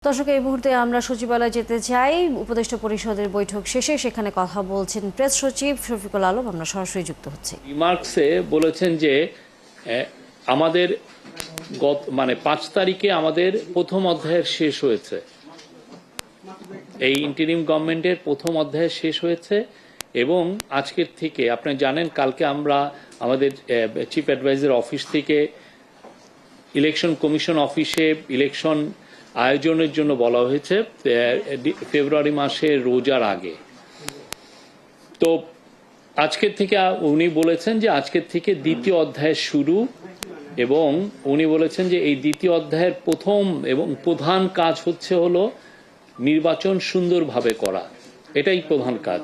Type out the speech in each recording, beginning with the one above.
দর্শক, এই মুহূর্তে আমরা সচিবালয়ে যেতে চাই। উপদেষ্টা পরিষদের বৈঠক শেষে সেখানে কথা বলছেন প্রেস সচিব শফিকুল আলম। আমরা সরাসরি যুক্ত হচ্ছি। রিমার্কসে বলেছেন যে আমাদের মানে 5 তারিখে আমাদের প্রথম অধ্যায়ের শেষ হয়েছে, এই ইন্টারিম গভর্নমেন্টের প্রথম অধ্যায় শেষ হয়েছে এবং আজকের থেকে আপনি জানেন কালকে আমরা আমাদের চিফ অ্যাডভাইজার অফিস থেকে ইলেকশন কমিশন অফিসে ইলেকশন আয়োজনের জন্য বলা হয়েছে ফেব্রুয়ারি মাসের রোজার আগে। তো আজকের থেকে উনি বলেছেন যে আজকের থেকে দ্বিতীয় অধ্যায় শুরু এবং উনি বলেছেন যে এই দ্বিতীয় অধ্যায়ের প্রথম এবং প্রধান কাজ হলো নির্বাচন সুন্দরভাবে করা, এটাই প্রধান কাজ।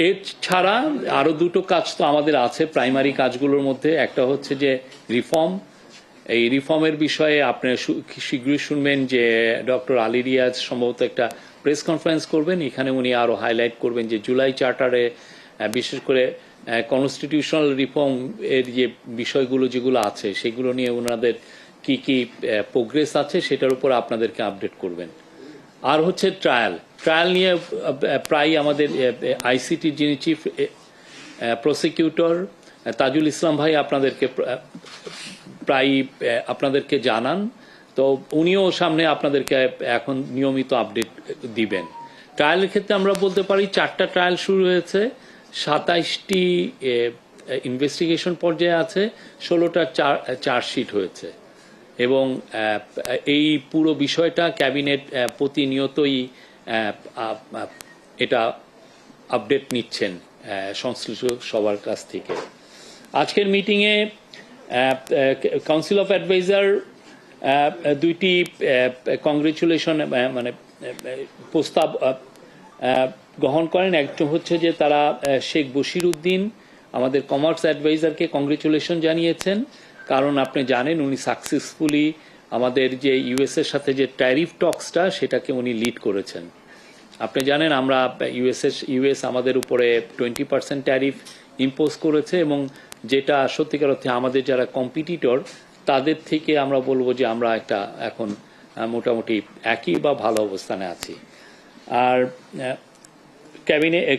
এছাড়া আরো দুটো কাজ তো আমাদের আছে প্রাইমারি কাজগুলোর মধ্যে। একটা হচ্ছে যে রিফর্ম, এই রিফর্মের বিষয়ে আপনি শীঘ্রই শুনবেন যে ডক্টর আলী রিয়াজ সম্ভবত একটা প্রেস কনফারেন্স করবেন। এখানে উনি আরো হাইলাইট করবেন যে জুলাই চার্টারে বিশেষ করে কনস্টিটিউশনাল রিফর্ম এর যে বিষয়গুলো যেগুলো আছে সেগুলো নিয়ে ওনাদের কি কি প্রোগ্রেস আছে সেটার উপর আপনাদেরকে আপডেট করবেন। আর হচ্ছে ট্রায়াল নিয়ে প্রায় আমাদের আইসিটি যিনি চিফ প্রসিকিউটর তাজুল ইসলাম ভাই আপনাদেরকে জানান, তো উনিও সামনে আপনাদেরকে এখন নিয়মিত আপডেট দিবেন। ট্রায়ালের ক্ষেত্রে আমরা বলতে পারি 4টা ট্রায়াল শুরু হয়েছে, 27টি ইনভেস্টিগেশন পর্যায়ে আছে, 16টা চার্জশিট হয়েছে এবং এই পুরো বিষয়টা ক্যাবিনেট প্রতিনিয়তই এটা আপডেট নিচ্ছেন সংশ্লিষ্ট সবার কাছ থেকে। আজকের মিটিংয়ে কাউন্সিল অফ অ্যাডভাইজার দুইটি কংগ্রেচুলেশন মানে প্রস্তাব গ্রহণ করেন। একটা হচ্ছে যে তারা শেখ বশির উদ্দিন আমাদের কমার্স অ্যাডভাইজারকে কংগ্রেচুলেশন জানিয়েছেন, কারণ আপনি জানেন উনি সাকসেসফুলি আমাদের যে ইউএসের সাথে যে ট্যারিফ টক্সটা সেটাকে উনি লিড করেছেন। আপনি জানেন আমরা ইউএস আমাদের উপরে 20% ট্যারিফ ইম্পোজ করেছে এবং যেটা সত্যিকার অর্থে আমাদের যারা কম্পিটিটর তাদের থেকে আমরা বলবো যে আমরা একটা এখন মোটামুটি একই বা ভালো অবস্থানে আছি। আর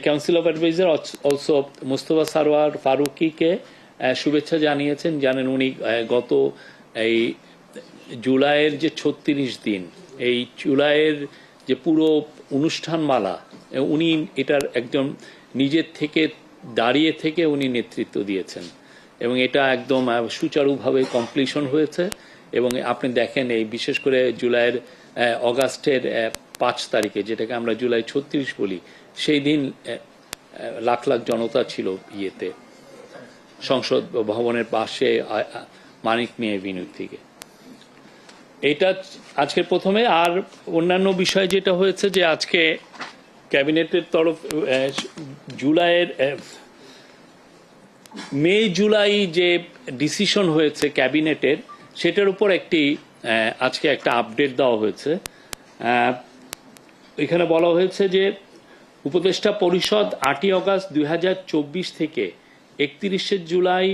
council of adviser also Mustafa Sarwar ফারুকিকে শুভেচ্ছা জানিয়েছেন। জানেন উনি গত এই জুলাইয়ের যে 36 দিন, এই জুলাইয়ের যে পুরো অনুষ্ঠানমালা উনি এটার একজন নিজের থেকে দাঁড়িয়ে থেকে উনি নেতৃত্ব দিয়েছেন এবং এটা একদম সুচারুভাবে কমপ্লিশন হয়েছে। এবং আপনি দেখেন এই বিশেষ করে জুলাইয়ের অগাস্টের 5 তারিখে, যেটাকে আমরা জুলাই 36 বলি, সেই দিন লাখ লাখ জনতা ছিল ইয়েতে সংসদ ভবনের পাশে মানিক মিয়া এভিনিউ থেকে। এটা আজকের প্রথমে। আর অন্যান্য বিষয় যেটা হয়েছে যে আজকে ক্যাবিনেটের তরফ মে জুলাই যে ডিসিশন হয়েছে ক্যাবিনেটের সেটার উপর আজকে একটা আপডেট দেওয়া হয়েছে। এখানে বলা হয়েছে যে উপদেষ্টা পরিষদ 8ই অগাস্ট 2024 থেকে 31শে জুলাই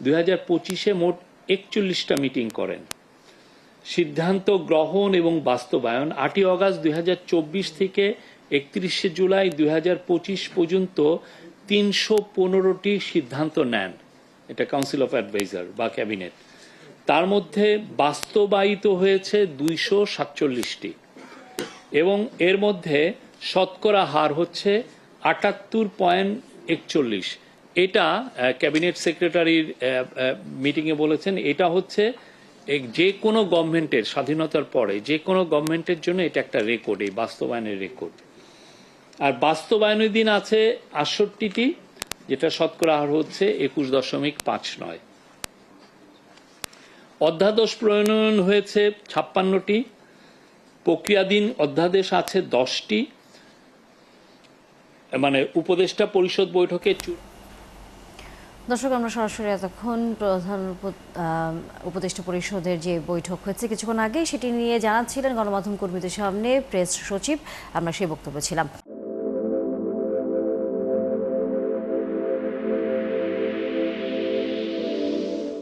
2025 মোট 41টা মিটিং করেন। সিদ্ধান্ত গ্রহণ এবং বাস্তবায়ন 8ই অগাস্ট 2024 থেকে 31শে জুলাই 2025 পর্যন্ত 315টি সিদ্ধান্ত নেন, এটা কাউন্সিল অফ অ্যাডভাইজার বা ক্যাবিনেট। তার মধ্যে বাস্তবায়িত হয়েছে 247টি এবং এর মধ্যে শতকরা হার হচ্ছে 78.41। এটা ক্যাবিনেট সেক্রেটারির মিটিংয়ে বলেছেন, এটা হচ্ছে যে কোনো গভর্নমেন্টের স্বাধীনতার পরে যে কোনো গভর্নমেন্টের জন্য এটা একটা রেকর্ড, এই বাস্তবায়নের রেকর্ড। আর বাস্তবায়নের দিন আছে 68টি, যেটা শতকরা হার হচ্ছে 21.59। অধ্যাদেশ প্রণয়ন হয়েছে 56টি, প্রক্রিয়াধীন অধ্যাদেশ আছে 10টি। মানে উপদেষ্টা পরিষদ বৈঠকে দর্শক, আমরা সরাসরি এতক্ষণ প্রধান উপদেষ্টা পরিষদের যে বৈঠক হয়েছে কিছুক্ষণ আগে সেটি নিয়ে জানাচ্ছিলেন গণমাধ্যম কর্মীদের সামনে প্রেস সচিব। আমরা সেই বক্তব্য ছিলাম।